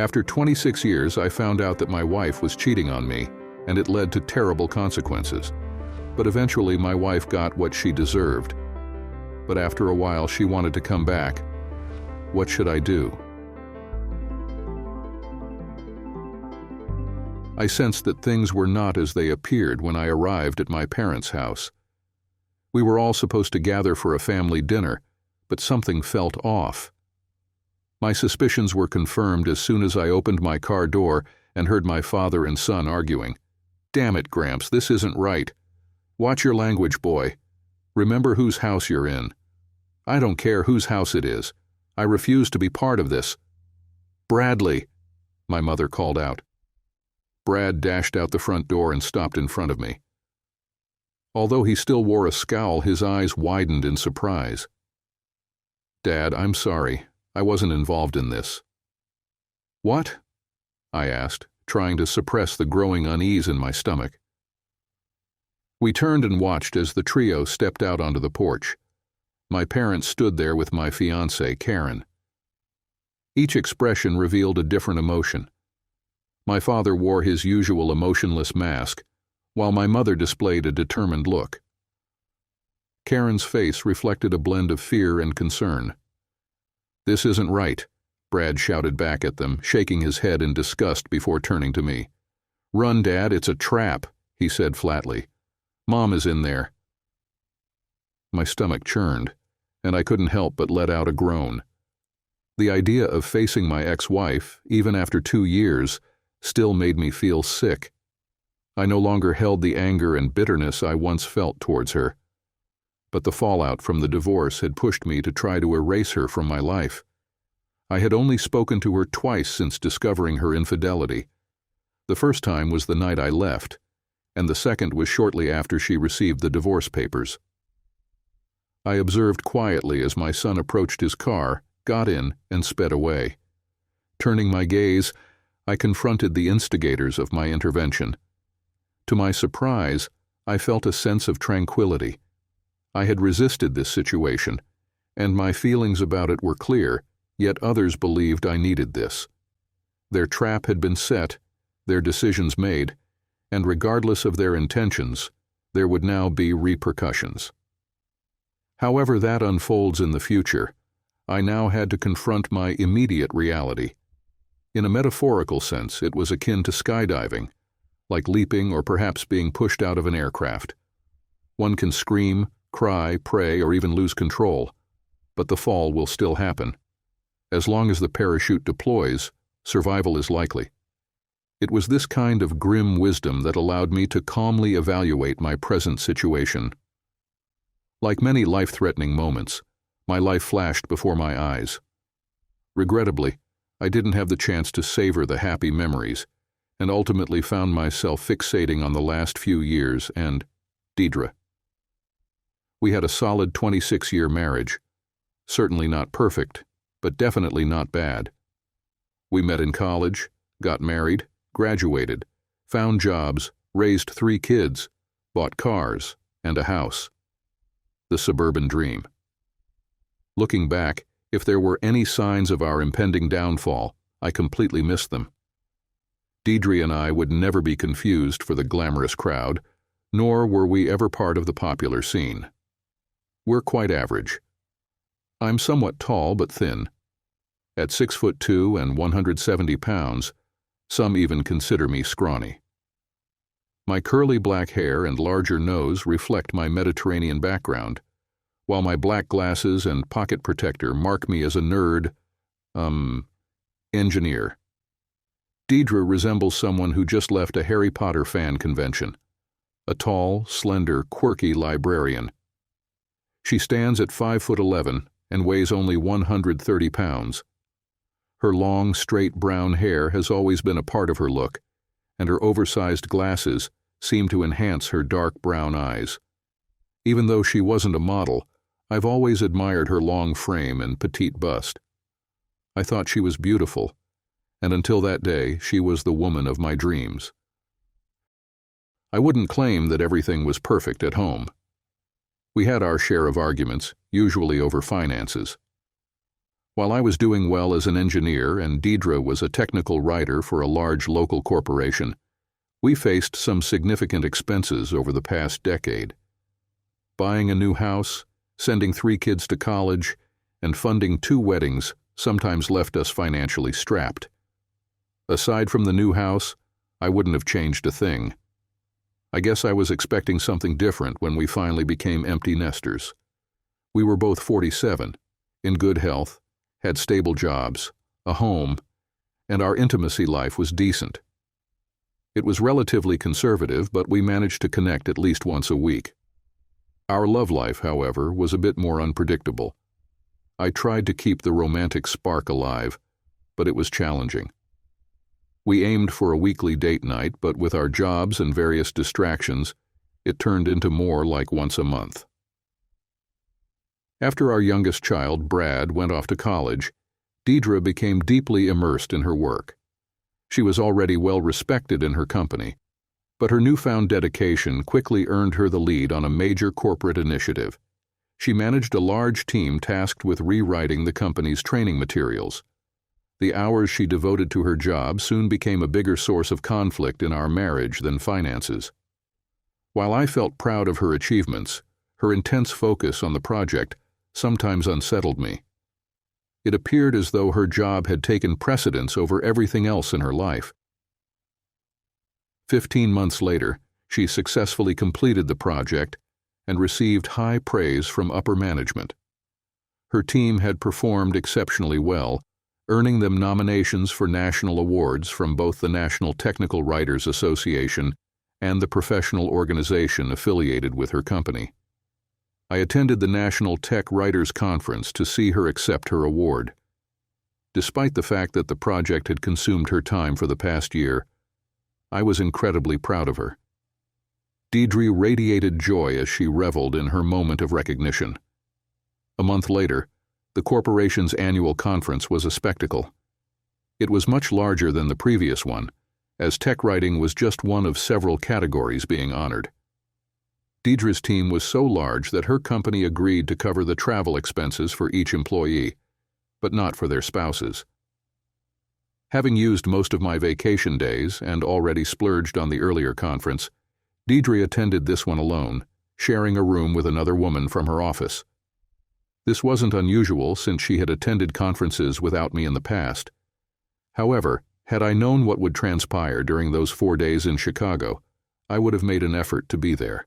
After 26 years, I found out that my wife was cheating on me, and it led to terrible consequences. But eventually, my wife got what she deserved. But after a while, she wanted to come back. What should I do? I sensed that things were not as they appeared when I arrived at my parents' house. We were all supposed to gather for a family dinner, but something felt off. My suspicions were confirmed as soon as I opened my car door and heard my father and son arguing. "Damn it, Gramps, this isn't right. Watch your language, boy. Remember whose house you're in." "I don't care whose house it is. I refuse to be part of this." "Bradley," my mother called out. Brad dashed out the front door and stopped in front of me. Although he still wore a scowl, his eyes widened in surprise. "Dad, I'm sorry. I wasn't involved in this." "What?" I asked, trying to suppress the growing unease in my stomach. We turned and watched as the trio stepped out onto the porch. My parents stood there with my fiancée, Karen. Each expression revealed a different emotion. My father wore his usual emotionless mask, while my mother displayed a determined look. Karen's face reflected a blend of fear and concern. "This isn't right," Brad shouted back at them, shaking his head in disgust before turning to me. "Run, Dad, it's a trap," he said flatly. "Mom is in there." My stomach churned, and I couldn't help but let out a groan. The idea of facing my ex-wife, even after 2 years, still made me feel sick. I no longer held the anger and bitterness I once felt towards her. But the fallout from the divorce had pushed me to try to erase her from my life. I had only spoken to her twice since discovering her infidelity. The first time was the night I left, and the second was shortly after she received the divorce papers. I observed quietly as my son approached his car, got in, and sped away. Turning my gaze, I confronted the instigators of my intervention. To my surprise, I felt a sense of tranquility. I had resisted this situation, and my feelings about it were clear, yet others believed I needed this. Their trap had been set, their decisions made, and regardless of their intentions, there would now be repercussions. However that unfolds in the future, I now had to confront my immediate reality. In a metaphorical sense, it was akin to skydiving, like leaping or perhaps being pushed out of an aircraft. One can scream, cry, pray, or even lose control, but the fall will still happen. As long as the parachute deploys, survival is likely. It was this kind of grim wisdom that allowed me to calmly evaluate my present situation. Like many life-threatening moments, my life flashed before my eyes. Regrettably, I didn't have the chance to savor the happy memories, and ultimately found myself fixating on the last few years and Deidre. We had a solid 26-year marriage. Certainly not perfect, but definitely not bad. We met in college, got married, graduated, found jobs, raised 3 kids, bought cars, and a house. The suburban dream. Looking back, if there were any signs of our impending downfall, I completely missed them. Deidre and I would never be confused for the glamorous crowd, nor were we ever part of the popular scene. We're quite average. I'm somewhat tall but thin. At 6'2" and 170 pounds, some even consider me scrawny. My curly black hair and larger nose reflect my Mediterranean background, while my black glasses and pocket protector mark me as a nerd, engineer. Deidre resembles someone who just left a Harry Potter fan convention, a tall, slender, quirky librarian. She stands at 5'11" and weighs only 130 pounds. Her long, straight brown hair has always been a part of her look, and her oversized glasses seem to enhance her dark brown eyes. Even though she wasn't a model, I've always admired her long frame and petite bust. I thought she was beautiful, and until that day, she was the woman of my dreams. I wouldn't claim that everything was perfect at home. We had our share of arguments, usually over finances. While I was doing well as an engineer and Deidre was a technical writer for a large local corporation, we faced some significant expenses over the past decade. Buying a new house, sending 3 kids to college, and funding 2 weddings sometimes left us financially strapped. Aside from the new house, I wouldn't have changed a thing. I guess I was expecting something different when we finally became empty nesters. We were both 47, in good health, had stable jobs, a home, and our intimacy life was decent. It was relatively conservative, but we managed to connect at least once a week. Our love life, however, was a bit more unpredictable. I tried to keep the romantic spark alive, but it was challenging. We aimed for a weekly date night, but with our jobs and various distractions, it turned into more like once a month. After our youngest child, Brad, went off to college, Deidre became deeply immersed in her work. She was already well respected in her company, but her newfound dedication quickly earned her the lead on a major corporate initiative. She managed a large team tasked with rewriting the company's training materials. The hours she devoted to her job soon became a bigger source of conflict in our marriage than finances. While I felt proud of her achievements, her intense focus on the project sometimes unsettled me. It appeared as though her job had taken precedence over everything else in her life. 15 months later, she successfully completed the project and received high praise from upper management. Her team had performed exceptionally well, earning them nominations for national awards from both the National Technical Writers Association and the professional organization affiliated with her company. I attended the National Tech Writers Conference to see her accept her award. Despite the fact that the project had consumed her time for the past year, I was incredibly proud of her. Deidre radiated joy as she reveled in her moment of recognition. A month later, the corporation's annual conference was a spectacle. It was much larger than the previous one, as tech writing was just one of several categories being honored. Deidre's team was so large that her company agreed to cover the travel expenses for each employee, but not for their spouses. Having used most of my vacation days and already splurged on the earlier conference, Deidre attended this one alone, sharing a room with another woman from her office. This wasn't unusual since she had attended conferences without me in the past. However, had I known what would transpire during those 4 days in Chicago, I would have made an effort to be there.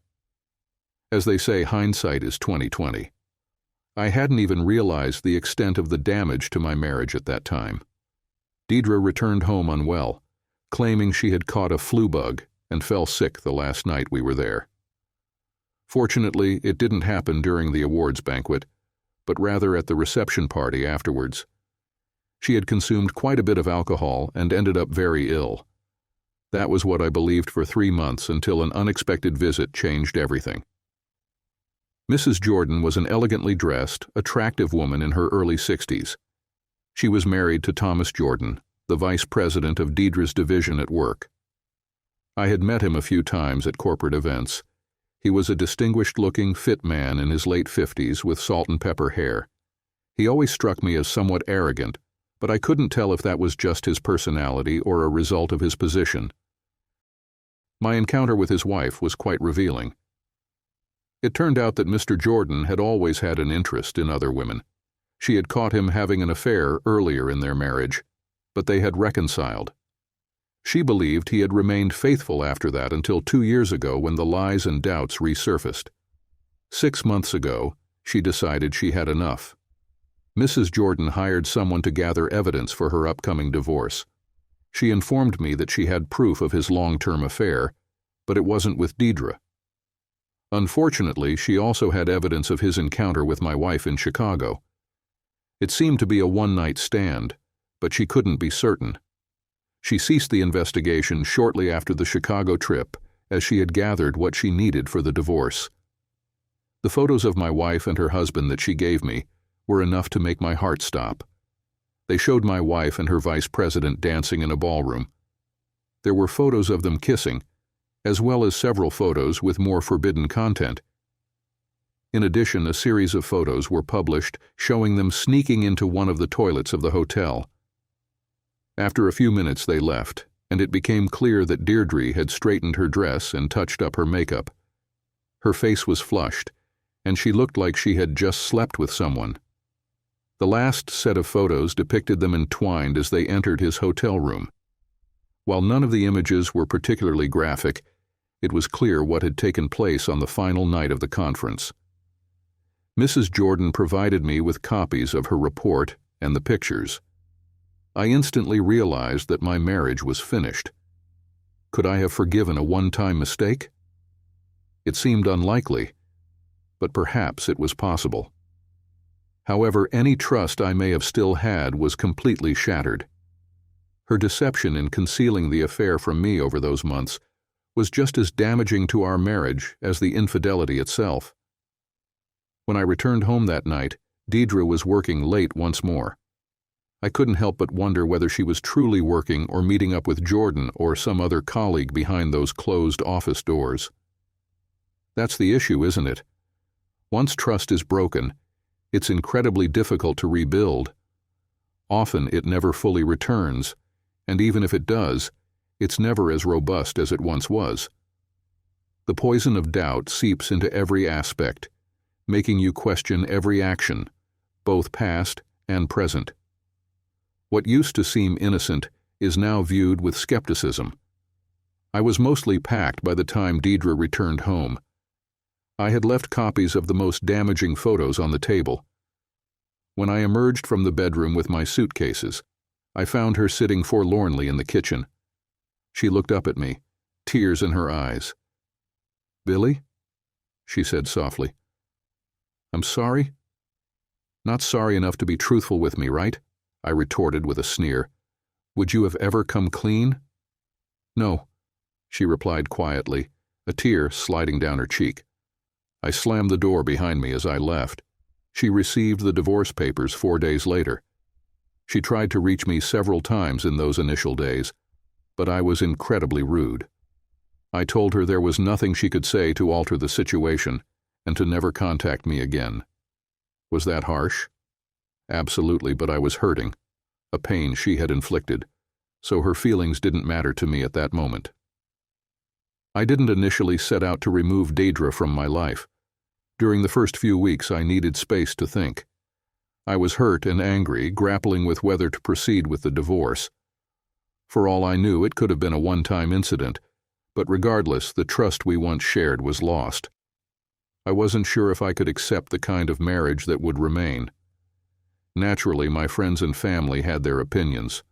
As they say, hindsight is 20/20. I hadn't even realized the extent of the damage to my marriage at that time. Deidre returned home unwell, claiming she had caught a flu bug and fell sick the last night we were there. Fortunately, it didn't happen during the awards banquet, but rather at the reception party afterwards. She had consumed quite a bit of alcohol and ended up very ill. That was what I believed for 3 months until an unexpected visit changed everything. Mrs. Jordan was an elegantly dressed, attractive woman in her early 60s. She was married to Thomas Jordan, the vice president of Deidre's division at work. I had met him a few times at corporate events. He was a distinguished-looking, fit man in his late 50s with salt and pepper hair. He always struck me as somewhat arrogant, but I couldn't tell if that was just his personality or a result of his position. My encounter with his wife was quite revealing. It turned out that Mr. Jordan had always had an interest in other women. She had caught him having an affair earlier in their marriage, but they had reconciled. She believed he had remained faithful after that until 2 years ago when the lies and doubts resurfaced. 6 months ago, she decided she had enough. Mrs. Jordan hired someone to gather evidence for her upcoming divorce. She informed me that she had proof of his long-term affair, but it wasn't with Deidre. Unfortunately, she also had evidence of his encounter with my wife in Chicago. It seemed to be a one-night stand, but she couldn't be certain. She ceased the investigation shortly after the Chicago trip, as she had gathered what she needed for the divorce. The photos of my wife and her husband that she gave me were enough to make my heart stop. They showed my wife and her vice president dancing in a ballroom. There were photos of them kissing, as well as several photos with more forbidden content. In addition, a series of photos were published showing them sneaking into one of the toilets of the hotel. After a few minutes they left, and it became clear that Deirdre had straightened her dress and touched up her makeup. Her face was flushed, and she looked like she had just slept with someone. The last set of photos depicted them entwined as they entered his hotel room. While none of the images were particularly graphic, it was clear what had taken place on the final night of the conference. Mrs. Jordan provided me with copies of her report and the pictures. I instantly realized that my marriage was finished. Could I have forgiven a one-time mistake? It seemed unlikely, but perhaps it was possible. However, any trust I may have still had was completely shattered. Her deception in concealing the affair from me over those months was just as damaging to our marriage as the infidelity itself. When I returned home that night, Deirdre was working late once more. I couldn't help but wonder whether she was truly working or meeting up with Jordan or some other colleague behind those closed office doors. That's the issue, isn't it? Once trust is broken, it's incredibly difficult to rebuild. Often it never fully returns, and even if it does, it's never as robust as it once was. The poison of doubt seeps into every aspect, making you question every action, both past and present. What used to seem innocent is now viewed with skepticism. I was mostly packed by the time Deirdre returned home. I had left copies of the most damaging photos on the table. When I emerged from the bedroom with my suitcases, I found her sitting forlornly in the kitchen. She looked up at me, tears in her eyes. "Billy?" she said softly. "I'm sorry?" "Not sorry enough to be truthful with me, right?" I retorted with a sneer. "Would you have ever come clean?" "No," she replied quietly, a tear sliding down her cheek. I slammed the door behind me as I left. She received the divorce papers 4 days later. She tried to reach me several times in those initial days, but I was incredibly rude. I told her there was nothing she could say to alter the situation and to never contact me again. Was that harsh? Absolutely, but I was hurting, a pain she had inflicted, so her feelings didn't matter to me at that moment. I didn't initially set out to remove Deirdre from my life. During the first few weeks, I needed space to think. I was hurt and angry, grappling with whether to proceed with the divorce. For all I knew, it could have been a one-time incident, but regardless, the trust we once shared was lost. I wasn't sure if I could accept the kind of marriage that would remain. Naturally, my friends and family had their opinions.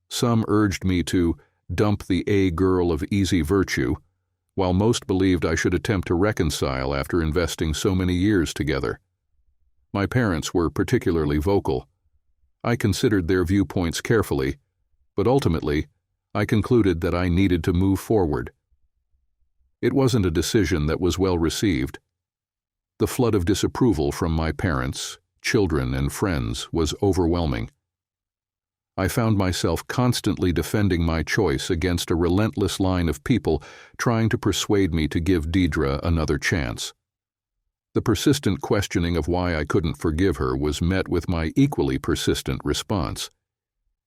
Some urged me to dump the A-girl of easy virtue, while most believed I should attempt to reconcile after investing so many years together. My parents were particularly vocal. I considered their viewpoints carefully, but ultimately, I concluded that I needed to move forward. It wasn't a decision that was well received. The flood of disapproval from my parents, children, and friends was overwhelming. I found myself constantly defending my choice against a relentless line of people trying to persuade me to give Deirdre another chance. The persistent questioning of why I couldn't forgive her was met with my equally persistent response.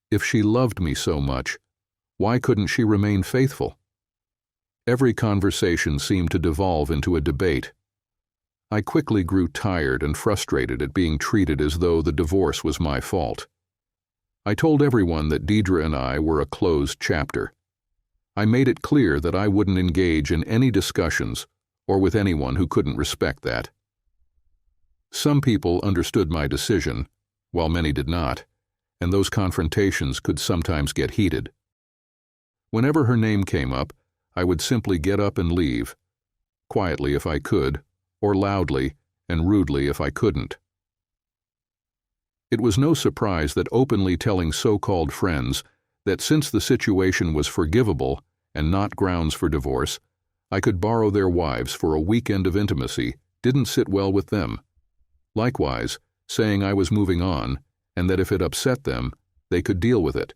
If she loved me so much, why couldn't she remain faithful? Every conversation seemed to devolve into a debate. I quickly grew tired and frustrated at being treated as though the divorce was my fault. I told everyone that Deirdre and I were a closed chapter. I made it clear that I wouldn't engage in any discussions or with anyone who couldn't respect that. Some people understood my decision, while many did not, and those confrontations could sometimes get heated. Whenever her name came up, I would simply get up and leave, quietly if I could, or loudly and rudely if I couldn't. It was no surprise that openly telling so-called friends that since the situation was forgivable and not grounds for divorce, I could borrow their wives for a weekend of intimacy didn't sit well with them. Likewise, saying I was moving on and that if it upset them, they could deal with it,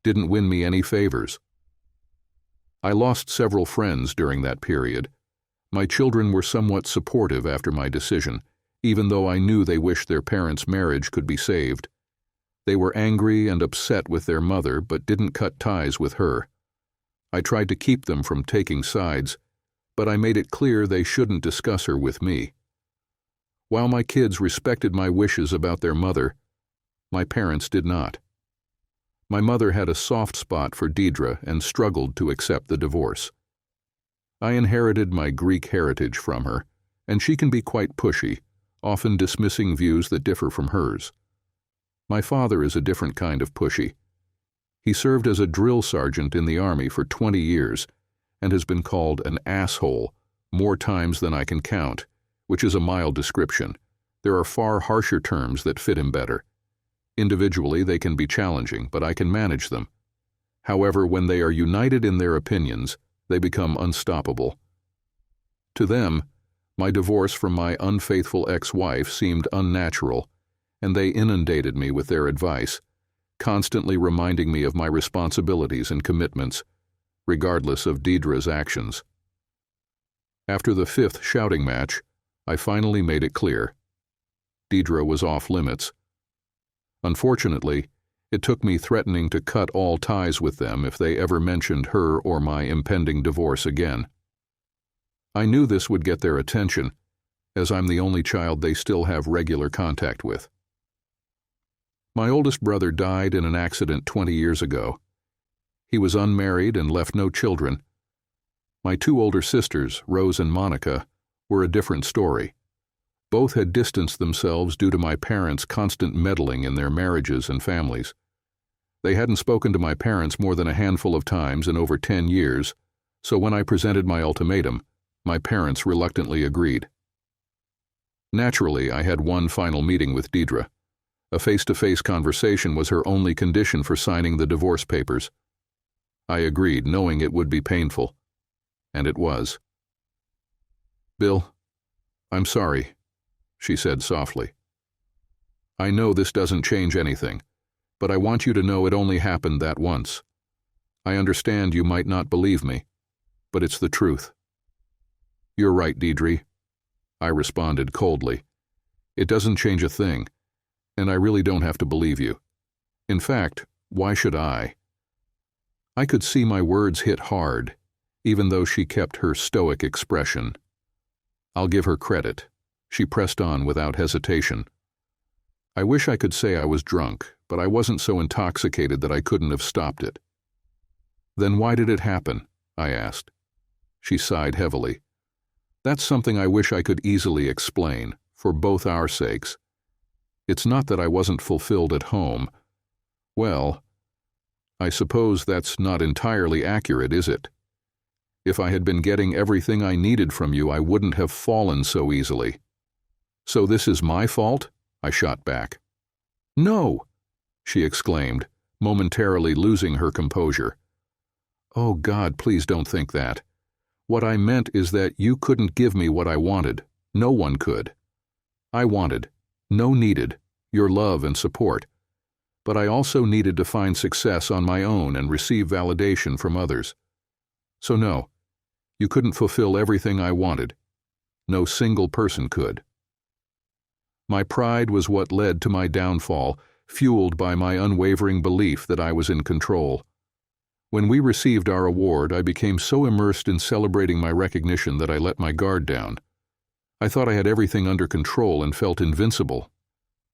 didn't win me any favors. I lost several friends during that period. My children were somewhat supportive after my decision, even though I knew they wished their parents' marriage could be saved. They were angry and upset with their mother, but didn't cut ties with her. I tried to keep them from taking sides, but I made it clear they shouldn't discuss her with me. While my kids respected my wishes about their mother, my parents did not. My mother had a soft spot for Deidre and struggled to accept the divorce. I inherited my Greek heritage from her, and she can be quite pushy, often dismissing views that differ from hers. My father is a different kind of pushy. He served as a drill sergeant in the Army for 20 years and has been called an asshole more times than I can count, which is a mild description. There are far harsher terms that fit him better. Individually, they can be challenging, but I can manage them. However, when they are united in their opinions, they become unstoppable. To them, my divorce from my unfaithful ex-wife seemed unnatural, and they inundated me with their advice, constantly reminding me of my responsibilities and commitments, regardless of Deidre's actions. After the 5th shouting match, I finally made it clear. Deidre was off limits. Unfortunately, it took me threatening to cut all ties with them if they ever mentioned her or my impending divorce again. I knew this would get their attention, as I'm the only child they still have regular contact with. My oldest brother died in an accident 20 years ago. He was unmarried and left no children. My 2 older sisters, Rose and Monica, were a different story. Both had distanced themselves due to my parents' constant meddling in their marriages and families. They hadn't spoken to my parents more than a handful of times in over 10 years, so when I presented my ultimatum, my parents reluctantly agreed. Naturally, I had one final meeting with Deidre. A face-to-face conversation was her only condition for signing the divorce papers. I agreed, knowing it would be painful. And it was. "Bill, I'm sorry," she said softly. "I know this doesn't change anything, but I want you to know it only happened that once. I understand you might not believe me, but it's the truth." "You're right, Deidre," I responded coldly. "It doesn't change a thing, and I really don't have to believe you. In fact, why should I?" I could see my words hit hard, even though she kept her stoic expression. I'll give her credit. She pressed on without hesitation. I wish I could say I was drunk, but I wasn't so intoxicated that I couldn't have stopped it. "Then why did it happen?" I asked. She sighed heavily. "That's something I wish I could easily explain, for both our sakes. It's not that I wasn't fulfilled at home. Well, I suppose that's not entirely accurate, is it? If I had been getting everything I needed from you, I wouldn't have fallen so easily." "So this is my fault?" I shot back. "No!" she exclaimed, momentarily losing her composure. "Oh God, please don't think that. What I meant is that you couldn't give me what I wanted. No one could. I wanted, no needed, your love and support. But I also needed to find success on my own and receive validation from others. So no, you couldn't fulfill everything I wanted. No single person could." My pride was what led to my downfall, fueled by my unwavering belief that I was in control. When we received our award, I became so immersed in celebrating my recognition that I let my guard down. I thought I had everything under control and felt invincible.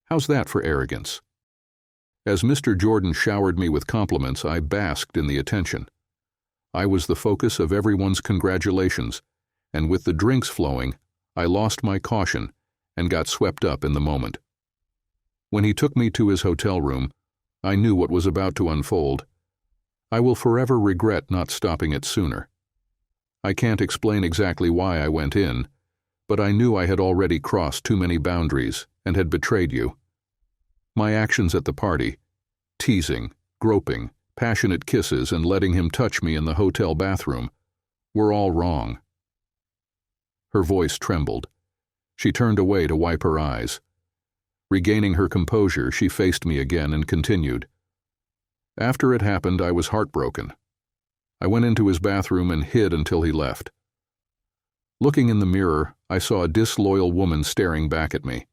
How's that for arrogance? As Mr. Jordan showered me with compliments, I basked in the attention. I was the focus of everyone's congratulations, and with the drinks flowing, I lost my caution and got swept up in the moment. When he took me to his hotel room, I knew what was about to unfold. I will forever regret not stopping it sooner. I can't explain exactly why I went in, but I knew I had already crossed too many boundaries and had betrayed you. My actions at the party, teasing, groping, passionate kisses, and letting him touch me in the hotel bathroom, were all wrong. Her voice trembled. She turned away to wipe her eyes. Regaining her composure, she faced me again and continued. "After it happened, I was heartbroken. I went into his bathroom and hid until he left. Looking in the mirror, I saw a disloyal woman staring back at me.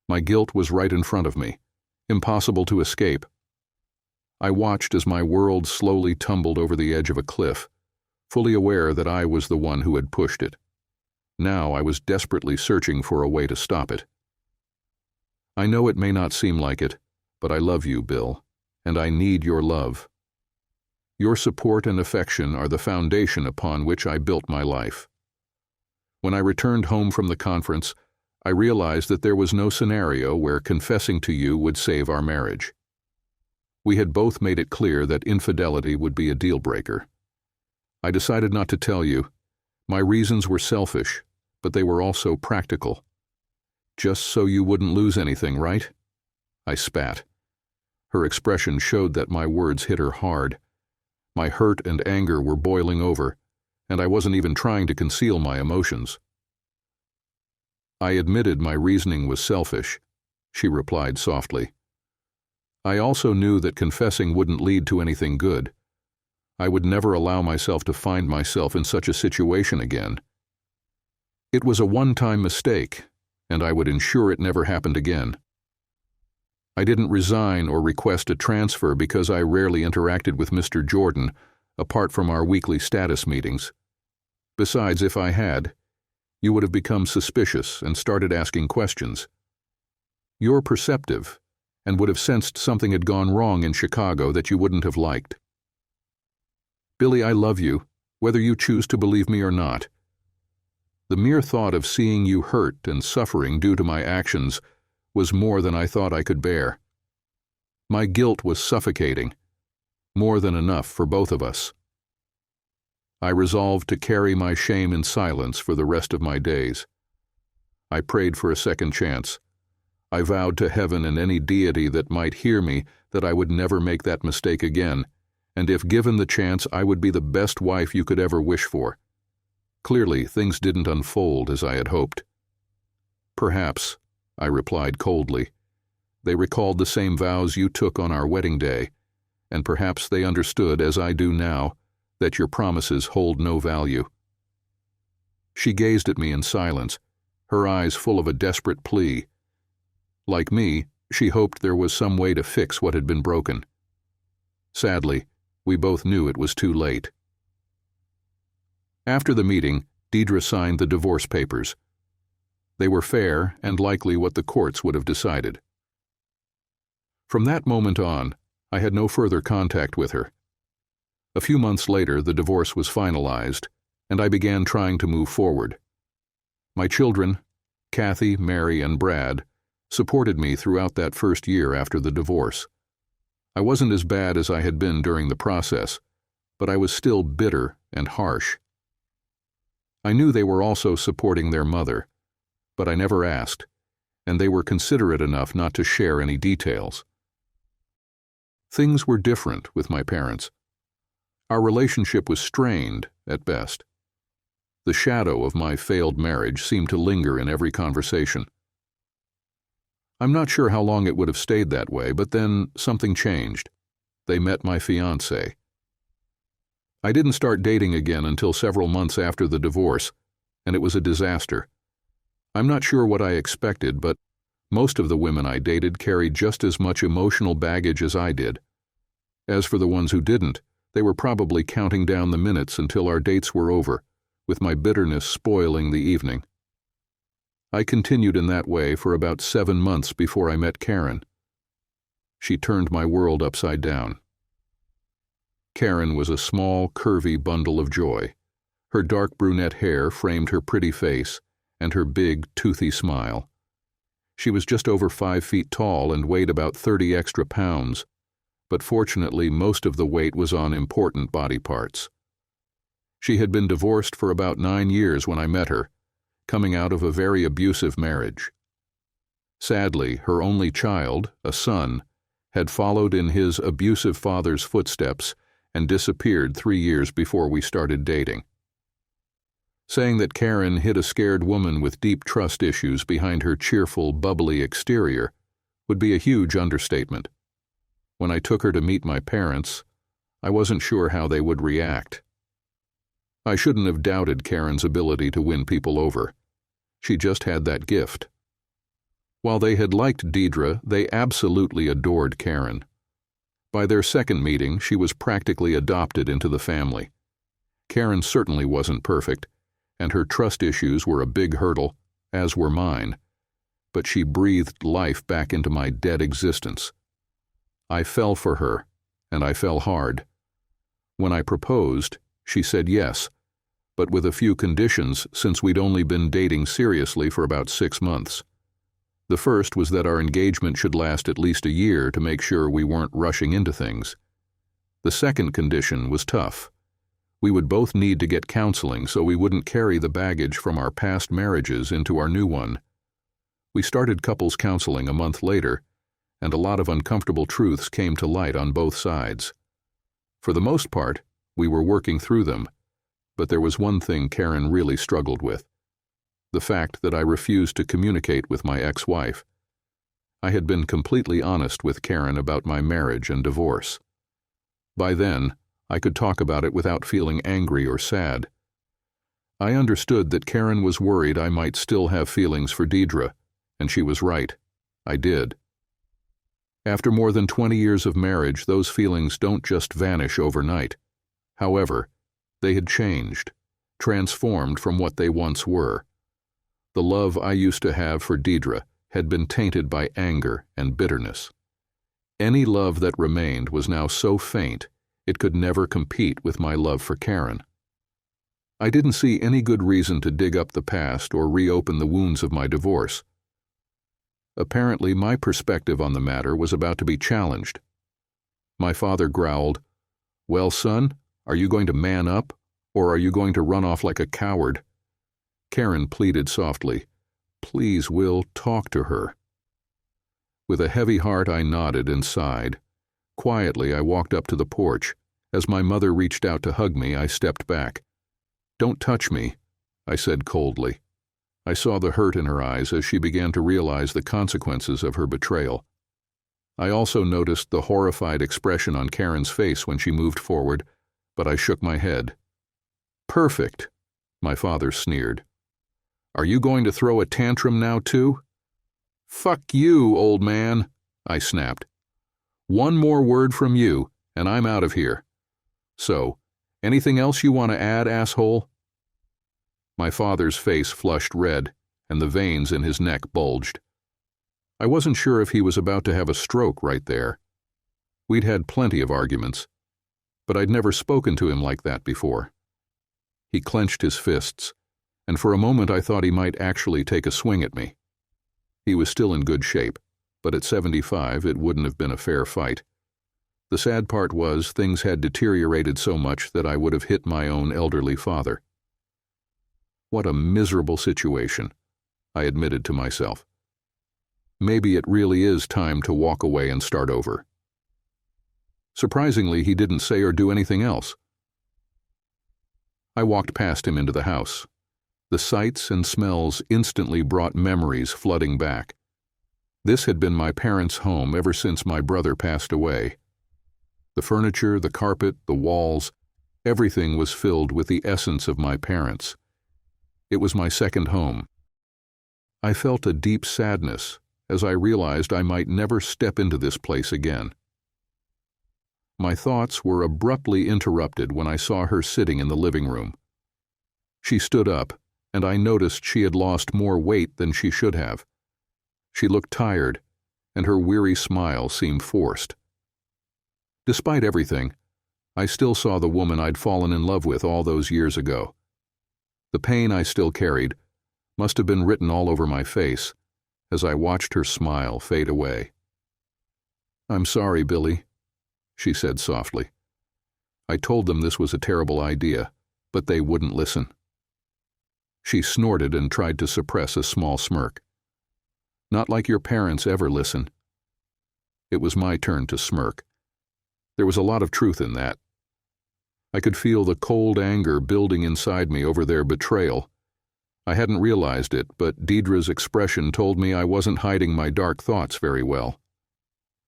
My guilt was right in front of me, impossible to escape. I watched as my world slowly tumbled over the edge of a cliff, fully aware that I was the one who had pushed it. Now I was desperately searching for a way to stop it. I know it may not seem like it, but I love you, Bill, and I need your love. Your support and affection are the foundation upon which I built my life. When I returned home from the conference, I realized that there was no scenario where confessing to you would save our marriage. We had both made it clear that infidelity would be a deal breaker. I decided not to tell you. My reasons were selfish, but they were also practical. Just so you wouldn't lose anything, right? I spat. Her expression showed that my words hit her hard. My hurt and anger were boiling over, and I wasn't even trying to conceal my emotions. I admitted my reasoning was selfish, she replied softly. I also knew that confessing wouldn't lead to anything good. I would never allow myself to find myself in such a situation again. It was a one-time mistake, and I would ensure it never happened again. I didn't resign or request a transfer because I rarely interacted with Mr. Jordan, apart from our weekly status meetings. Besides, if I had, you would have become suspicious and started asking questions. You're perceptive, and would have sensed something had gone wrong in Chicago that you wouldn't have liked. Billy, I love you, whether you choose to believe me or not. The mere thought of seeing you hurt and suffering due to my actions was more than I thought I could bear. My guilt was suffocating, more than enough for both of us. I resolved to carry my shame in silence for the rest of my days. I prayed for a second chance. I vowed to heaven and any deity that might hear me that I would never make that mistake again, and if given the chance, I would be the best wife you could ever wish for. Clearly, things didn't unfold as I had hoped. Perhaps, I replied coldly. They recalled the same vows you took on our wedding day, and perhaps they understood, as I do now, that your promises hold no value. She gazed at me in silence, her eyes full of a desperate plea. Like me, she hoped there was some way to fix what had been broken. Sadly, we both knew it was too late. After the meeting, Deidre signed the divorce papers. They were fair and likely what the courts would have decided. From that moment on, I had no further contact with her. A few months later, the divorce was finalized, and I began trying to move forward. My children, Kathy, Mary, and Brad, supported me throughout that first year after the divorce. I wasn't as bad as I had been during the process, but I was still bitter and harsh. I knew they were also supporting their mother, but I never asked, and they were considerate enough not to share any details. Things were different with my parents. Our relationship was strained, at best. The shadow of my failed marriage seemed to linger in every conversation. I'm not sure how long it would have stayed that way, but then something changed. They met my fiancé. I didn't start dating again until several months after the divorce, and it was a disaster. I'm not sure what I expected, but most of the women I dated carried just as much emotional baggage as I did. As for the ones who didn't, they were probably counting down the minutes until our dates were over, with my bitterness spoiling the evening. I continued in that way for about 7 months before I met Karen. She turned my world upside down. Karen was a small, curvy bundle of joy. Her dark brunette hair framed her pretty face and her big, toothy smile. She was just over 5 feet tall and weighed about 30 extra pounds, but fortunately most of the weight was on important body parts. She had been divorced for about 9 years when I met her, coming out of a very abusive marriage. Sadly, her only child, a son, had followed in his abusive father's footsteps and disappeared 3 years before we started dating. Saying that Karen hid a scared woman with deep trust issues behind her cheerful, bubbly exterior would be a huge understatement. When I took her to meet my parents, I wasn't sure how they would react. I shouldn't have doubted Karen's ability to win people over. She just had that gift. While they had liked Deidre, they absolutely adored Karen. By their second meeting, she was practically adopted into the family. Karen certainly wasn't perfect, and her trust issues were a big hurdle, as were mine. But she breathed life back into my dead existence. I fell for her, and I fell hard. When I proposed, she said yes, but with a few conditions since we'd only been dating seriously for about 6 months. The first was that our engagement should last at least a year to make sure we weren't rushing into things. The second condition was tough. We would both need to get counseling so we wouldn't carry the baggage from our past marriages into our new one. We started couples counseling a month later, and a lot of uncomfortable truths came to light on both sides. For the most part, we were working through them, but there was one thing Karen really struggled with: the fact that I refused to communicate with my ex-wife. I had been completely honest with Karen about my marriage and divorce. By then, I could talk about it without feeling angry or sad. I understood that Karen was worried I might still have feelings for Deidre, and she was right. I did. After more than 20 years of marriage, those feelings don't just vanish overnight. However, they had changed, transformed from what they once were. The love I used to have for Deidre had been tainted by anger and bitterness. Any love that remained was now so faint it could never compete with my love for Karen. I didn't see any good reason to dig up the past or reopen the wounds of my divorce. Apparently, my perspective on the matter was about to be challenged. My father growled, "Well, son, are you going to man up, or are you going to run off like a coward?" Karen pleaded softly, "Please, Will, talk to her." With a heavy heart, I nodded and sighed. Quietly, I walked up to the porch. As my mother reached out to hug me, I stepped back. "Don't touch me," I said coldly. I saw the hurt in her eyes as she began to realize the consequences of her betrayal. I also noticed the horrified expression on Karen's face when she moved forward, but I shook my head. "Perfect," my father sneered. "Are you going to throw a tantrum now, too?" "Fuck you, old man," I snapped. "One more word from you, and I'm out of here. So, anything else you want to add, asshole?" My father's face flushed red, and the veins in his neck bulged. I wasn't sure if he was about to have a stroke right there. We'd had plenty of arguments, but I'd never spoken to him like that before. He clenched his fists, and for a moment I thought he might actually take a swing at me. He was still in good shape, but at 75 it wouldn't have been a fair fight. The sad part was things had deteriorated so much that I would have hit my own elderly father. What a miserable situation, I admitted to myself. Maybe it really is time to walk away and start over. Surprisingly, he didn't say or do anything else. I walked past him into the house. The sights and smells instantly brought memories flooding back. This had been my parents' home ever since my brother passed away. The furniture, the carpet, the walls, everything was filled with the essence of my parents. It was my second home. I felt a deep sadness as I realized I might never step into this place again. My thoughts were abruptly interrupted when I saw her sitting in the living room. She stood up, and I noticed she had lost more weight than she should have. She looked tired, and her weary smile seemed forced. Despite everything, I still saw the woman I'd fallen in love with all those years ago. The pain I still carried must have been written all over my face as I watched her smile fade away. "I'm sorry, Billy," she said softly. "I told them this was a terrible idea, but they wouldn't listen." She snorted and tried to suppress a small smirk. "Not like your parents ever listen." It was my turn to smirk. There was a lot of truth in that. I could feel the cold anger building inside me over their betrayal. I hadn't realized it, but Deidre's expression told me I wasn't hiding my dark thoughts very well.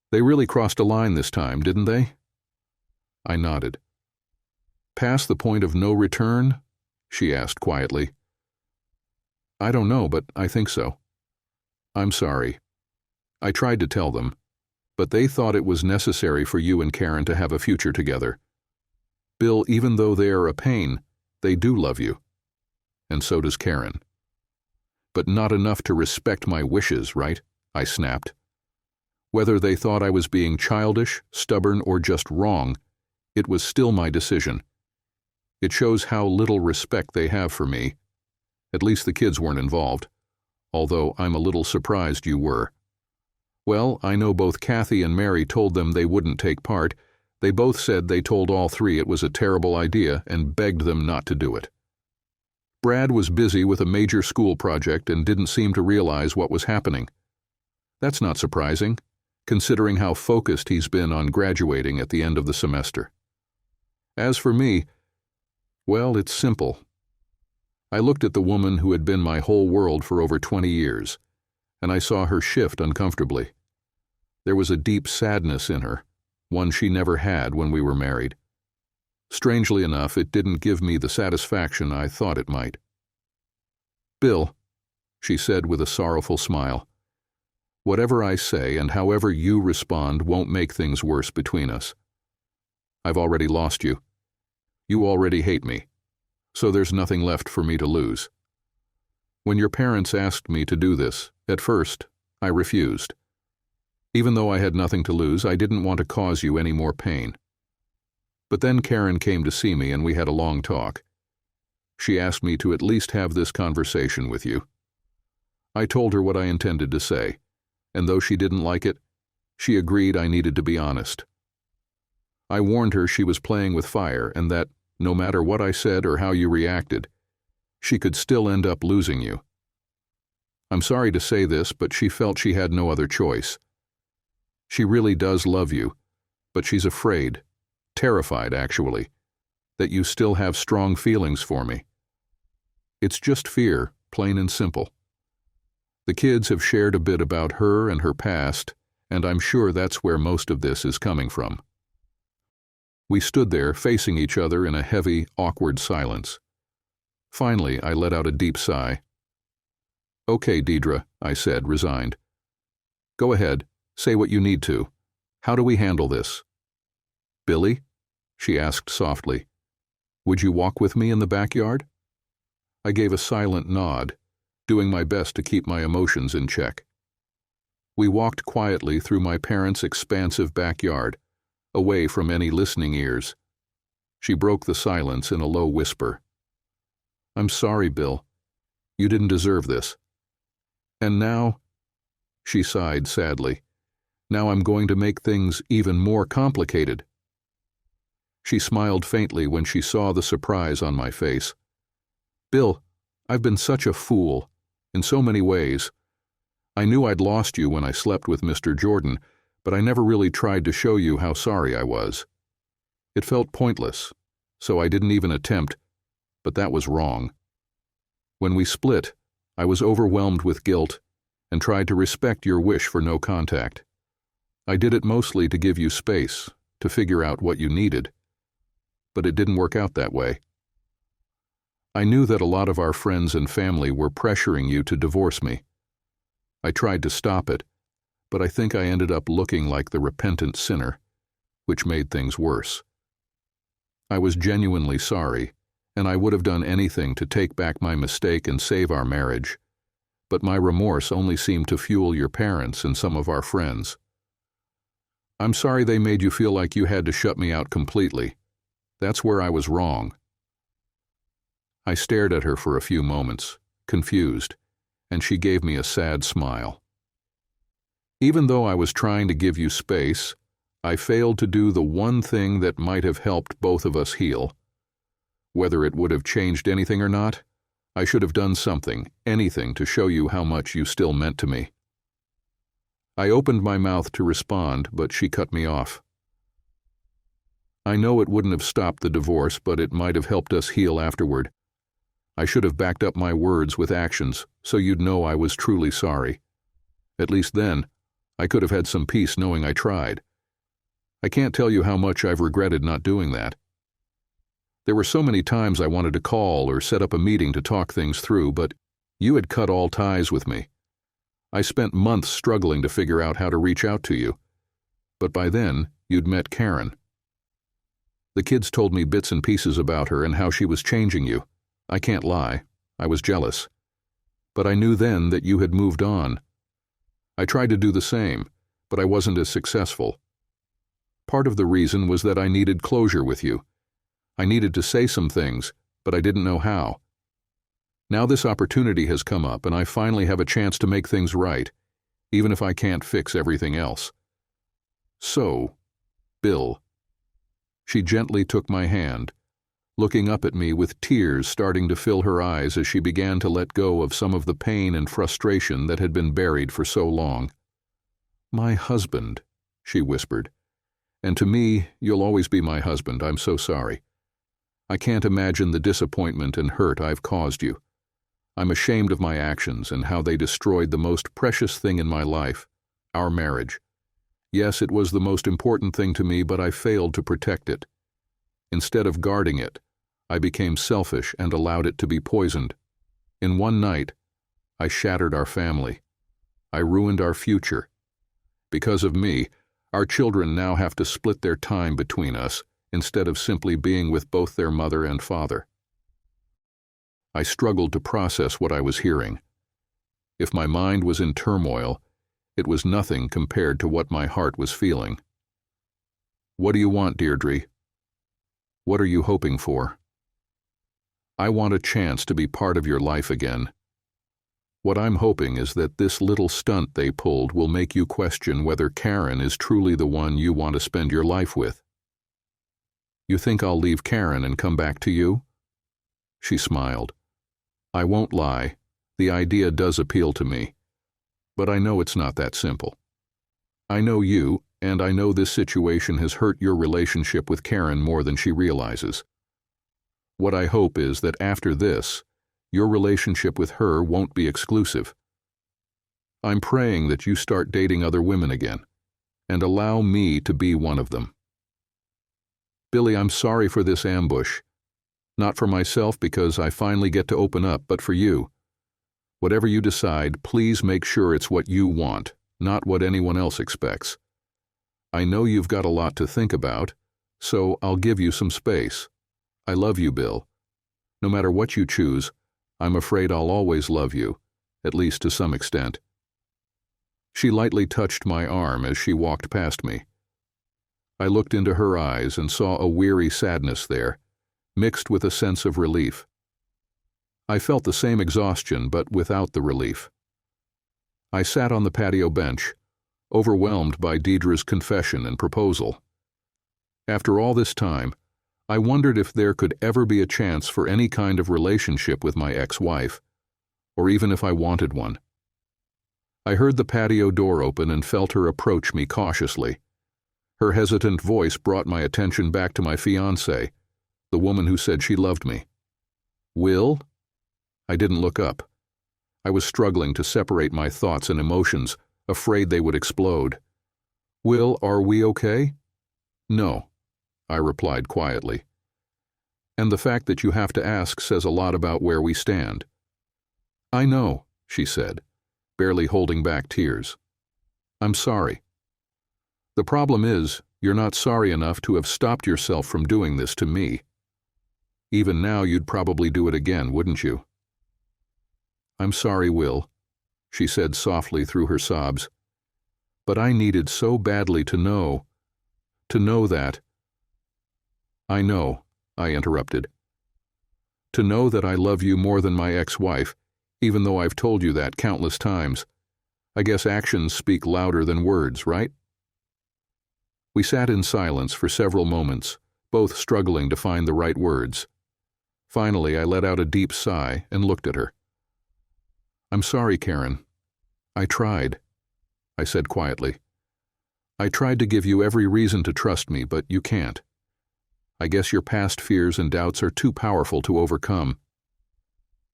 "They really crossed a line this time, didn't they?" I nodded. "Past the point of no return?" she asked quietly. I don't know, but I think so. I'm sorry. I tried to tell them, but they thought it was necessary for you and Karen to have a future together. Bill, even though they are a pain, they do love you. And so does Karen. But not enough to respect my wishes, right? I snapped. Whether they thought I was being childish, stubborn, or just wrong, it was still my decision. It shows how little respect they have for me. At least the kids weren't involved, although I'm a little surprised you were. Well, I know both Kathy and Mary told them they wouldn't take part. They both said they told all three it was a terrible idea and begged them not to do it. Brad was busy with a major school project and didn't seem to realize what was happening. That's not surprising, considering how focused he's been on graduating at the end of the semester. As for me, well, it's simple. I looked at the woman who had been my whole world for over 20 years, and I saw her shift uncomfortably. There was a deep sadness in her, one she never had when we were married. Strangely enough, it didn't give me the satisfaction I thought it might. Bill, she said with a sorrowful smile, whatever I say and however you respond won't make things worse between us. I've already lost you. You already hate me, so there's nothing left for me to lose. When your parents asked me to do this, at first, I refused. Even though I had nothing to lose, I didn't want to cause you any more pain. But then Karen came to see me and we had a long talk. She asked me to at least have this conversation with you. I told her what I intended to say, and though she didn't like it, she agreed I needed to be honest. I warned her she was playing with fire and that, no matter what I said or how you reacted, she could still end up losing you. I'm sorry to say this, but she felt she had no other choice. She really does love you, but she's afraid, terrified actually, that you still have strong feelings for me. It's just fear, plain and simple. The kids have shared a bit about her and her past, and I'm sure that's where most of this is coming from. We stood there facing each other in a heavy, awkward silence. Finally, I let out a deep sigh. Okay, Deidre, I said, resigned. Go ahead, say what you need to. How do we handle this? Billy? She asked softly. Would you walk with me in the backyard? I gave a silent nod, doing my best to keep my emotions in check. We walked quietly through my parents' expansive backyard, away from any listening ears. She broke the silence in a low whisper. I'm sorry, Bill. You didn't deserve this. And now, she sighed sadly, now I'm going to make things even more complicated. She smiled faintly when she saw the surprise on my face. Bill, I've been such a fool, in so many ways. I knew I'd lost you when I slept with Mr. Jordan, but I never really tried to show you how sorry I was. It felt pointless, so I didn't even attempt, but that was wrong. When we split, I was overwhelmed with guilt and tried to respect your wish for no contact. I did it mostly to give you space, to figure out what you needed. But it didn't work out that way. I knew that a lot of our friends and family were pressuring you to divorce me. I tried to stop it, but I think I ended up looking like the repentant sinner, which made things worse. I was genuinely sorry, and I would have done anything to take back my mistake and save our marriage, but my remorse only seemed to fuel your parents and some of our friends. I'm sorry they made you feel like you had to shut me out completely. That's where I was wrong. I stared at her for a few moments, confused, and she gave me a sad smile. Even though I was trying to give you space, I failed to do the one thing that might have helped both of us heal. Whether it would have changed anything or not, I should have done something, anything, to show you how much you still meant to me. I opened my mouth to respond, but she cut me off. I know it wouldn't have stopped the divorce, but it might have helped us heal afterward. I should have backed up my words with actions, so you'd know I was truly sorry. At least then, I could have had some peace knowing I tried. I can't tell you how much I've regretted not doing that. There were so many times I wanted to call or set up a meeting to talk things through, but you had cut all ties with me. I spent months struggling to figure out how to reach out to you. But by then, you'd met Karen. The kids told me bits and pieces about her and how she was changing you. I can't lie, I was jealous. But I knew then that you had moved on. I tried to do the same, but I wasn't as successful. Part of the reason was that I needed closure with you. I needed to say some things, but I didn't know how. Now this opportunity has come up and I finally have a chance to make things right, even if I can't fix everything else. So, Bill. She gently took my hand, looking up at me with tears starting to fill her eyes as she began to let go of some of the pain and frustration that had been buried for so long. "My husband," she whispered. "And to me, you'll always be my husband. I'm so sorry. I can't imagine the disappointment and hurt I've caused you. I'm ashamed of my actions and how they destroyed the most precious thing in my life, our marriage. Yes, it was the most important thing to me, but I failed to protect it. Instead of guarding it, I became selfish and allowed it to be poisoned. In one night, I shattered our family. I ruined our future. Because of me, our children now have to split their time between us instead of simply being with both their mother and father." I struggled to process what I was hearing. If my mind was in turmoil, it was nothing compared to what my heart was feeling. "What do you want, Deirdre? What are you hoping for?" "I want a chance to be part of your life again. What I'm hoping is that this little stunt they pulled will make you question whether Karen is truly the one you want to spend your life with." "You think I'll leave Karen and come back to you?" She smiled. "I won't lie, the idea does appeal to me. But I know it's not that simple. I know you, and I know this situation has hurt your relationship with Karen more than she realizes. What I hope is that after this, your relationship with her won't be exclusive. I'm praying that you start dating other women again, and allow me to be one of them. Billy, I'm sorry for this ambush. Not for myself because I finally get to open up, but for you. Whatever you decide, please make sure it's what you want, not what anyone else expects. I know you've got a lot to think about, so I'll give you some space. I love you, Bill. No matter what you choose, I'm afraid I'll always love you, at least to some extent." She lightly touched my arm as she walked past me. I looked into her eyes and saw a weary sadness there, mixed with a sense of relief. I felt the same exhaustion, but without the relief. I sat on the patio bench, overwhelmed by Deirdre's confession and proposal. After all this time, I wondered if there could ever be a chance for any kind of relationship with my ex-wife, or even if I wanted one. I heard the patio door open and felt her approach me cautiously. Her hesitant voice brought my attention back to my fiancée, the woman who said she loved me. "Will?" I didn't look up. I was struggling to separate my thoughts and emotions, afraid they would explode. "Will, are we okay?" "No," I replied quietly. "And the fact that you have to ask says a lot about where we stand." "I know," she said, barely holding back tears. "I'm sorry. The problem is, you're not sorry enough to have stopped yourself from doing this to me. Even now you'd probably do it again, wouldn't you?" "I'm sorry, Will," she said softly through her sobs. "But I needed so badly to know that—" "I know," I interrupted. "To know that I love you more than my ex-wife, even though I've told you that countless times. I guess actions speak louder than words, right?" We sat in silence for several moments, both struggling to find the right words. Finally, I let out a deep sigh and looked at her. "I'm sorry, Karen. I tried," I said quietly. "I tried to give you every reason to trust me, but you can't. I guess your past fears and doubts are too powerful to overcome."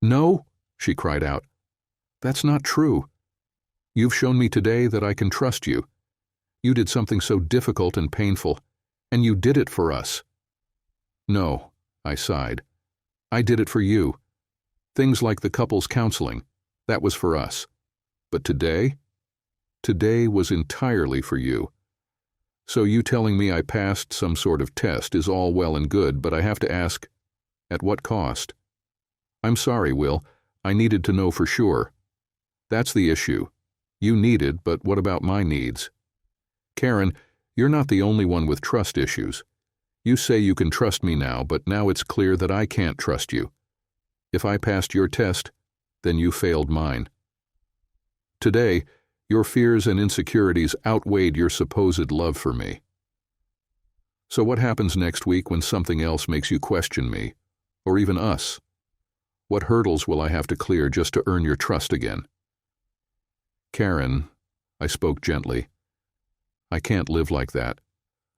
"No," she cried out. "That's not true. You've shown me today that I can trust you. You did something so difficult and painful, and you did it for us." "No," I sighed. I did it for you. Things like the couples counseling, that was for us. But today? Today was entirely for you. So you telling me I passed some sort of test is all well and good, but I have to ask, at what cost? I'm sorry, Will. I needed to know for sure. That's the issue. You needed, but what about my needs? Karen, you're not the only one with trust issues. You say you can trust me now, but now it's clear that I can't trust you. If I passed your test, then you failed mine. Today, your fears and insecurities outweighed your supposed love for me. So what happens next week when something else makes you question me, or even us? What hurdles will I have to clear just to earn your trust again? Karen, I spoke gently, I can't live like that.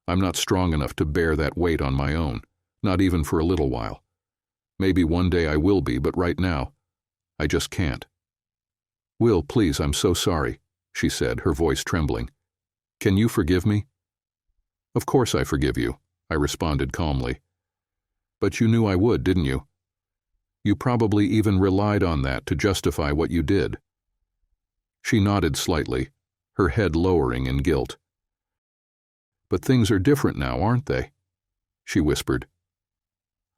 I'm not strong enough to bear that weight on my own, not even for a little while. Maybe one day I will be, but right now, I just can't. Will, please, I'm so sorry, she said, her voice trembling. Can you forgive me? Of course I forgive you, I responded calmly. But you knew I would, didn't you? You probably even relied on that to justify what you did. She nodded slightly, her head lowering in guilt. But things are different now, aren't they? She whispered.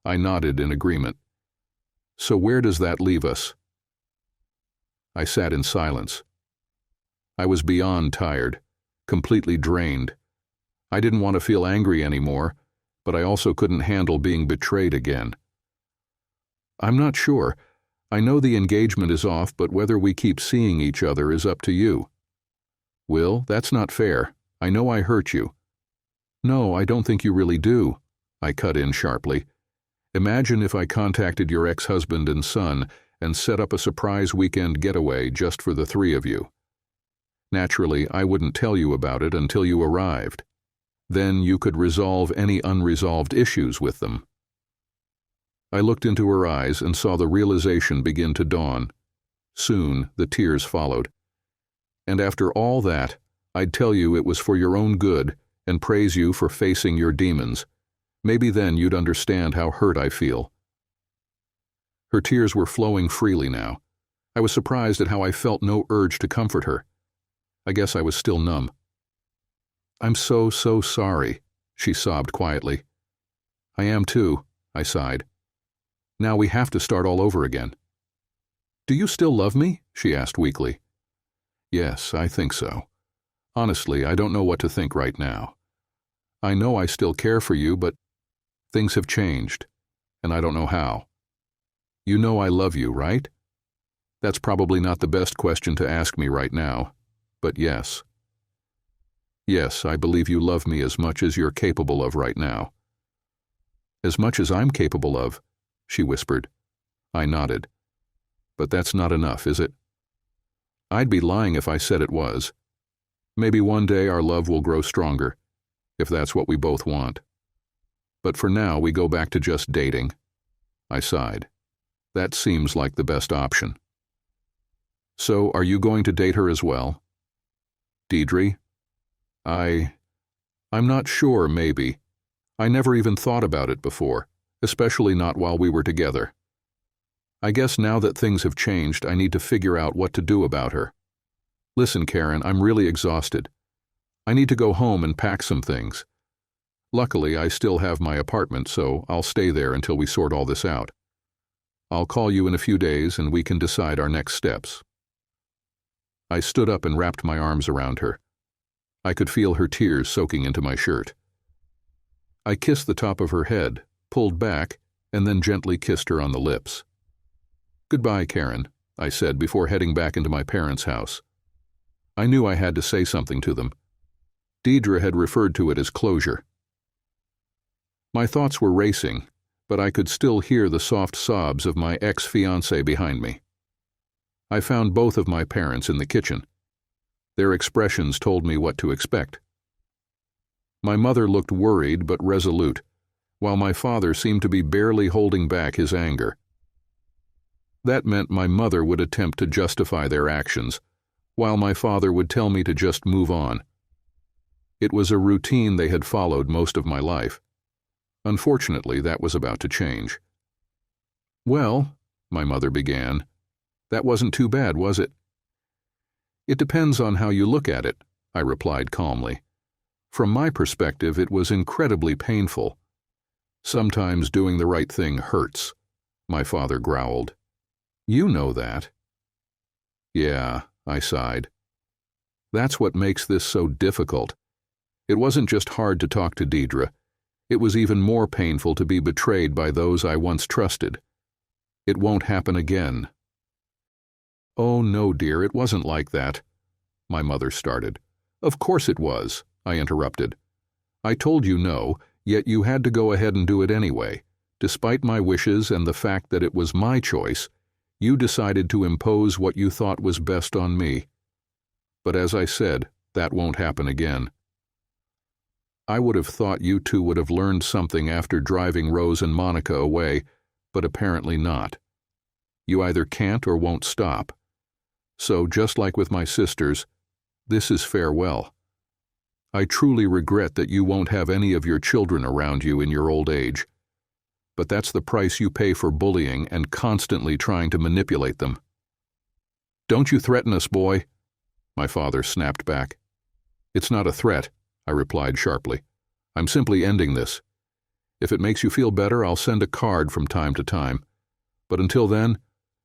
I nodded in agreement. So where does that leave us? I sat in silence. I was beyond tired, completely drained. I didn't want to feel angry anymore, but I also couldn't handle being betrayed again. I'm not sure. I know the engagement is off, but whether we keep seeing each other is up to you. Will, that's not fair. I know I hurt you. No, I don't think you really do, I cut in sharply. Imagine if I contacted your ex-husband and son and set up a surprise weekend getaway just for the three of you. Naturally, I wouldn't tell you about it until you arrived. Then you could resolve any unresolved issues with them. I looked into her eyes and saw the realization begin to dawn. Soon, the tears followed. And after all that, I'd tell you it was for your own good and praise you for facing your demons. Maybe then you'd understand how hurt I feel. Her tears were flowing freely now. I was surprised at how I felt no urge to comfort her. I guess I was still numb. I'm so sorry, she sobbed quietly. I am too, I sighed. Now we have to start all over again. Do you still love me? She asked weakly. Yes, I think so. Honestly, I don't know what to think right now. I know I still care for you, but things have changed, and I don't know how. You know I love you, right? That's probably not the best question to ask me right now, but yes. Yes, I believe you love me as much as you're capable of right now. As much as I'm capable of, she whispered. I nodded. But that's not enough, is it? I'd be lying if I said it was. Maybe one day our love will grow stronger, if that's what we both want. But for now, we go back to just dating. I sighed. That seems like the best option. So, are you going to date her as well? Deidre? I'm not sure, maybe. I never even thought about it before, especially not while we were together. I guess now that things have changed, I need to figure out what to do about her. Listen, Karen, I'm really exhausted. I need to go home and pack some things. Luckily, I still have my apartment, so I'll stay there until we sort all this out. I'll call you in a few days and we can decide our next steps. I stood up and wrapped my arms around her. I could feel her tears soaking into my shirt. I kissed the top of her head, pulled back, and then gently kissed her on the lips. Goodbye, Karen, I said before heading back into my parents' house. I knew I had to say something to them. Deidre had referred to it as closure. My thoughts were racing, but I could still hear the soft sobs of my ex-fiancé behind me. I found both of my parents in the kitchen. Their expressions told me what to expect. My mother looked worried but resolute, while my father seemed to be barely holding back his anger. That meant my mother would attempt to justify their actions, while my father would tell me to just move on. It was a routine they had followed most of my life. Unfortunately, that was about to change. "Well," my mother began, "that wasn't too bad, was it?" "It depends on how you look at it," I replied calmly. "From my perspective, it was incredibly painful. Sometimes doing the right thing hurts," my father growled. "You know that." "Yeah," I sighed. "That's what makes this so difficult. It wasn't just hard to talk to Deidre. It was even more painful to be betrayed by those I once trusted. It won't happen again." "Oh, no, dear, it wasn't like that," my mother started. "Of course it was," I interrupted. "I told you no, yet you had to go ahead and do it anyway. Despite my wishes and the fact that it was my choice, you decided to impose what you thought was best on me. But as I said, that won't happen again." I would have thought you two would have learned something after driving Rose and Monica away, but apparently not. You either can't or won't stop. So, just like with my sisters, this is farewell. I truly regret that you won't have any of your children around you in your old age. But that's the price you pay for bullying and constantly trying to manipulate them. "Don't you threaten us, boy," my father snapped back. "It's not a threat," I replied sharply. "I'm simply ending this. If it makes you feel better, I'll send a card from time to time. But until then,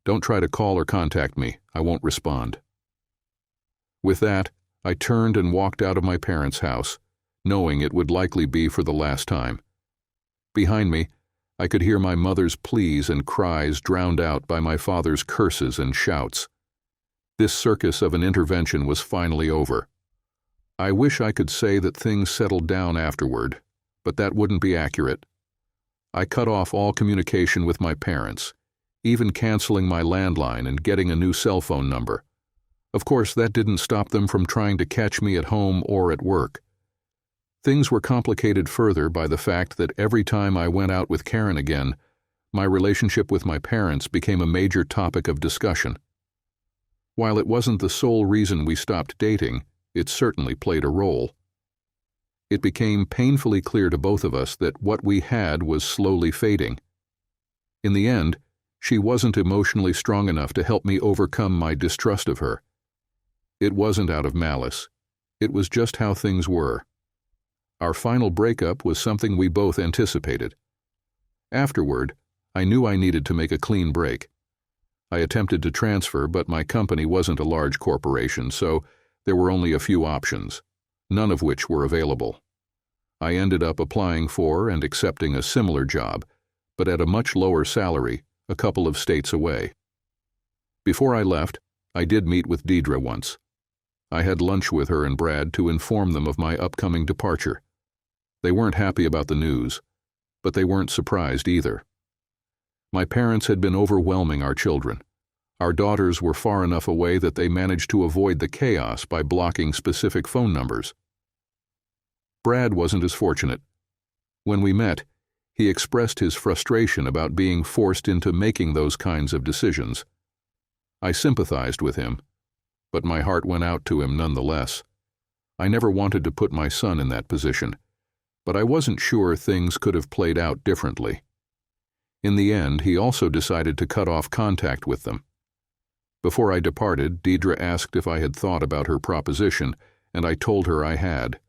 don't try to call or contact me. I won't respond." With that, I turned and walked out of my parents' house, knowing it would likely be for the last time. Behind me, I could hear my mother's pleas and cries drowned out by my father's curses and shouts. This circus of an intervention was finally over. I wish I could say that things settled down afterward, but that wouldn't be accurate. I cut off all communication with my parents, even canceling my landline and getting a new cell phone number. Of course, that didn't stop them from trying to catch me at home or at work. Things were complicated further by the fact that every time I went out with Karen again, my relationship with my parents became a major topic of discussion. While it wasn't the sole reason we stopped dating, it certainly played a role. It became painfully clear to both of us that what we had was slowly fading. In the end, she wasn't emotionally strong enough to help me overcome my distrust of her. It wasn't out of malice. It was just how things were. Our final breakup was something we both anticipated. Afterward, I knew I needed to make a clean break. I attempted to transfer, but my company wasn't a large corporation, so there were only a few options, none of which were available. I ended up applying for and accepting a similar job, but at a much lower salary, a couple of states away. Before I left, I did meet with Deidre once. I had lunch with her and Brad to inform them of my upcoming departure. They weren't happy about the news, but they weren't surprised either. My parents had been overwhelming our children. Our daughters were far enough away that they managed to avoid the chaos by blocking specific phone numbers. Brad wasn't as fortunate. When we met, he expressed his frustration about being forced into making those kinds of decisions. I sympathized with him, but my heart went out to him nonetheless. I never wanted to put my son in that position, but I wasn't sure things could have played out differently. In the end, he also decided to cut off contact with them. Before I departed, Deidre asked if I had thought about her proposition, and I told her I had.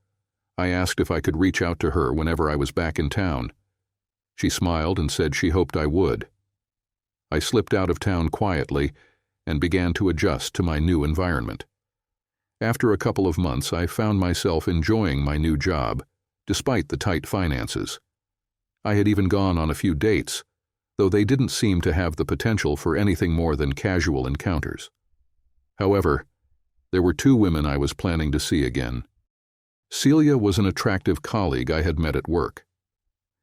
I asked if I could reach out to her whenever I was back in town. She smiled and said she hoped I would. I slipped out of town quietly and began to adjust to my new environment. After a couple of months, I found myself enjoying my new job, despite the tight finances. I had even gone on a few dates, though they didn't seem to have the potential for anything more than casual encounters. However, there were two women I was planning to see again. Celia was an attractive colleague I had met at work.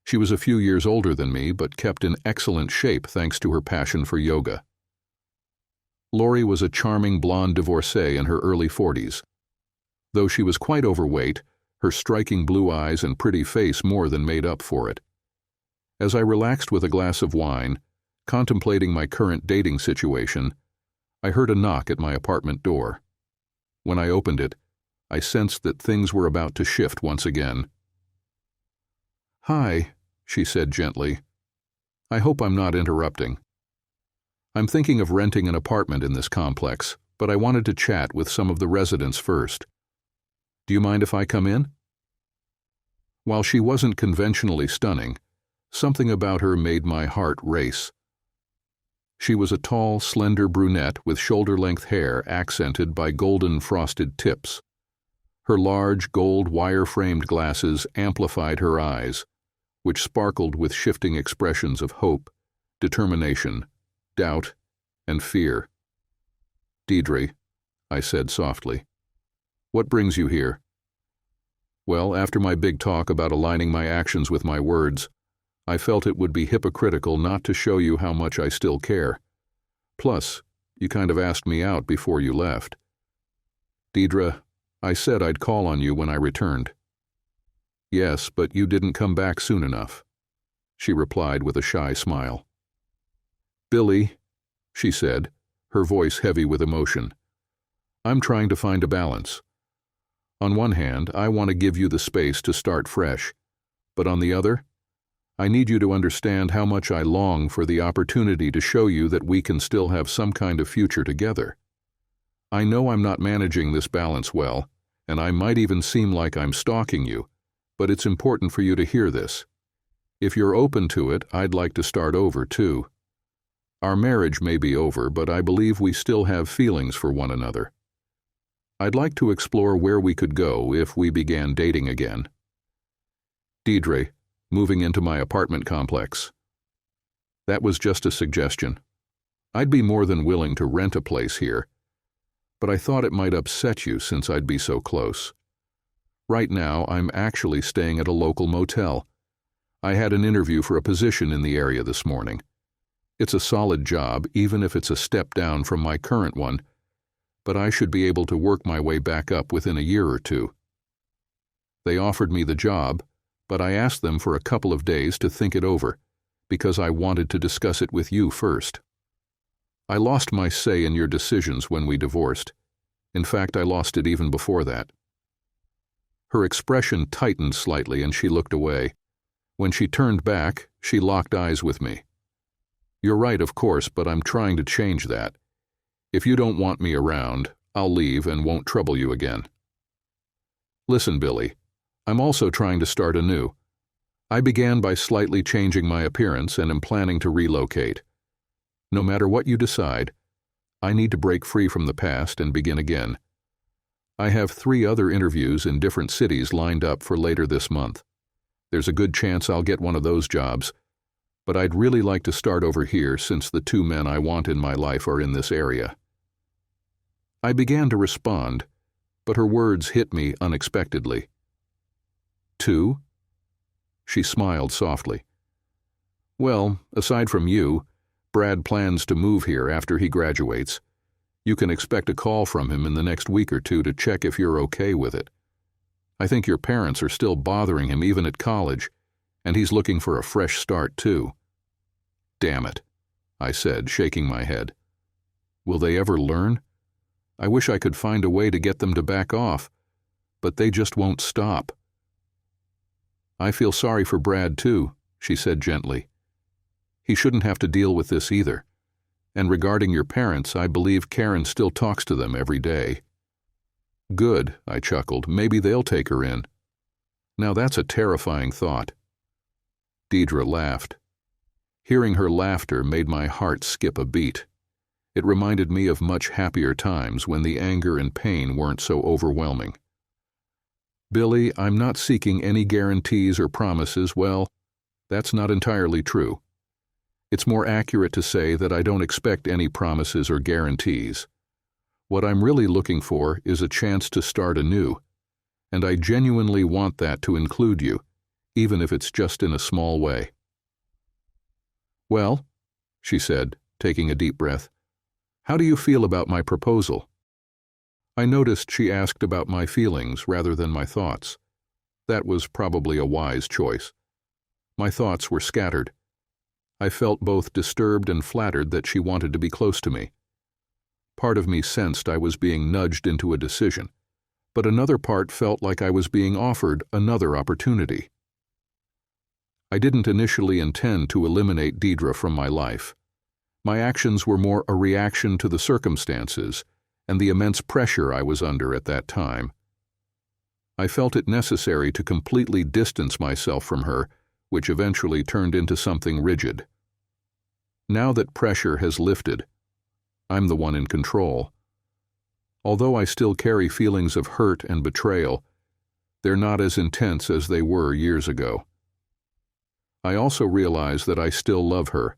She was a few years older than me, but kept in excellent shape thanks to her passion for yoga. Lori was a charming blonde divorcee in her early 40s. Though she was quite overweight, her striking blue eyes and pretty face more than made up for it. As I relaxed with a glass of wine, contemplating my current dating situation, I heard a knock at my apartment door. When I opened it, I sensed that things were about to shift once again. "Hi," she said gently. I hope I'm not interrupting. I'm thinking of renting an apartment in this complex, but I wanted to chat with some of the residents first. Do you mind if I come in? While she wasn't conventionally stunning, something about her made my heart race. She was a tall, slender brunette with shoulder-length hair accented by golden frosted tips. Her large, gold wire-framed glasses amplified her eyes, which sparkled with shifting expressions of hope, determination, doubt, and fear. Deidre, I said softly, what brings you here? Well, after my big talk about aligning my actions with my words, I felt it would be hypocritical not to show you how much I still care. Plus, you kind of asked me out before you left. Deidre, I said I'd call on you when I returned. Yes, but you didn't come back soon enough, she replied with a shy smile. Billy, she said, her voice heavy with emotion, I'm trying to find a balance. On one hand, I want to give you the space to start fresh, but on the other, I need you to understand how much I long for the opportunity to show you that we can still have some kind of future together. I know I'm not managing this balance well, and I might even seem like I'm stalking you, but it's important for you to hear this. If you're open to it, I'd like to start over, too. Our marriage may be over, but I believe we still have feelings for one another. I'd like to explore where we could go if we began dating again. Deidre, moving into my apartment complex. That was just a suggestion. I'd be more than willing to rent a place here, but I thought it might upset you since I'd be so close. Right now, I'm actually staying at a local motel. I had an interview for a position in the area this morning. It's a solid job, even if it's a step down from my current one, but I should be able to work my way back up within a year or two. They offered me the job, but I asked them for a couple of days to think it over, because I wanted to discuss it with you first. I lost my say in your decisions when we divorced. In fact, I lost it even before that. Her expression tightened slightly and she looked away. When she turned back, she locked eyes with me. You're right, of course, but I'm trying to change that. If you don't want me around, I'll leave and won't trouble you again. Listen, Billy, I'm also trying to start anew. I began by slightly changing my appearance and am planning to relocate. No matter what you decide, I need to break free from the past and begin again. I have 3 other interviews in different cities lined up for later this month. There's a good chance I'll get one of those jobs, but I'd really like to start over here since the 2 men I want in my life are in this area. I began to respond, but her words hit me unexpectedly. 2? She smiled softly. Well, aside from you, Brad plans to move here after he graduates. You can expect a call from him in the next week or 2 to check if you're okay with it. I think your parents are still bothering him even at college, and he's looking for a fresh start too. Damn it, I said, shaking my head. Will they ever learn? I wish I could find a way to get them to back off, but they just won't stop. I feel sorry for Brad too, she said gently. He shouldn't have to deal with this either. And regarding your parents, I believe Karen still talks to them every day. Good, I chuckled. Maybe they'll take her in. Now that's a terrifying thought. Deidre laughed. Hearing her laughter made my heart skip a beat. It reminded me of much happier times when the anger and pain weren't so overwhelming. Billy, I'm not seeking any guarantees or promises. Well, that's not entirely true. It's more accurate to say that I don't expect any promises or guarantees. What I'm really looking for is a chance to start anew, and I genuinely want that to include you, even if it's just in a small way. Well, she said, taking a deep breath, how do you feel about my proposal? I noticed she asked about my feelings rather than my thoughts. That was probably a wise choice. My thoughts were scattered. I felt both disturbed and flattered that she wanted to be close to me. Part of me sensed I was being nudged into a decision, but another part felt like I was being offered another opportunity. I didn't initially intend to eliminate Deidre from my life. My actions were more a reaction to the circumstances and the immense pressure I was under at that time. I felt it necessary to completely distance myself from her, which eventually turned into something rigid. Now that pressure has lifted, I'm the one in control. Although I still carry feelings of hurt and betrayal, they're not as intense as they were years ago. I also realize that I still love her,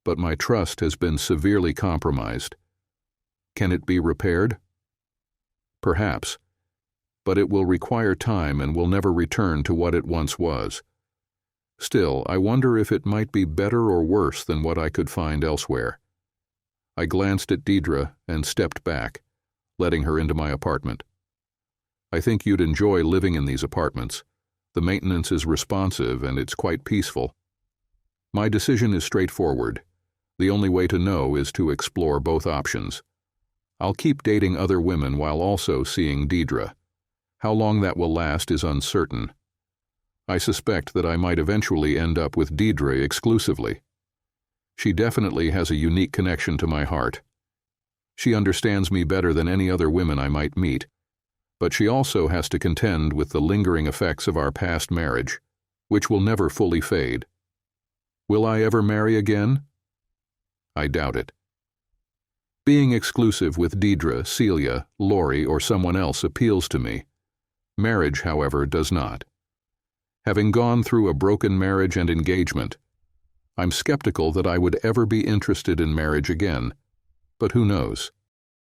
but my trust has been severely compromised. Can it be repaired? Perhaps, but it will require time and will never return to what it once was. Still, I wonder if it might be better or worse than what I could find elsewhere. I glanced at Deidre and stepped back, letting her into my apartment. I think you'd enjoy living in these apartments. The maintenance is responsive and it's quite peaceful. My decision is straightforward. The only way to know is to explore both options. I'll keep dating other women while also seeing Deidre. How long that will last is uncertain. I suspect that I might eventually end up with Deidre exclusively. She definitely has a unique connection to my heart. She understands me better than any other women I might meet, but she also has to contend with the lingering effects of our past marriage, which will never fully fade. Will I ever marry again? I doubt it. Being exclusive with Deidre, Celia, Lori, or someone else appeals to me. Marriage, however, does not. Having gone through a broken marriage and engagement, I'm skeptical that I would ever be interested in marriage again, but who knows?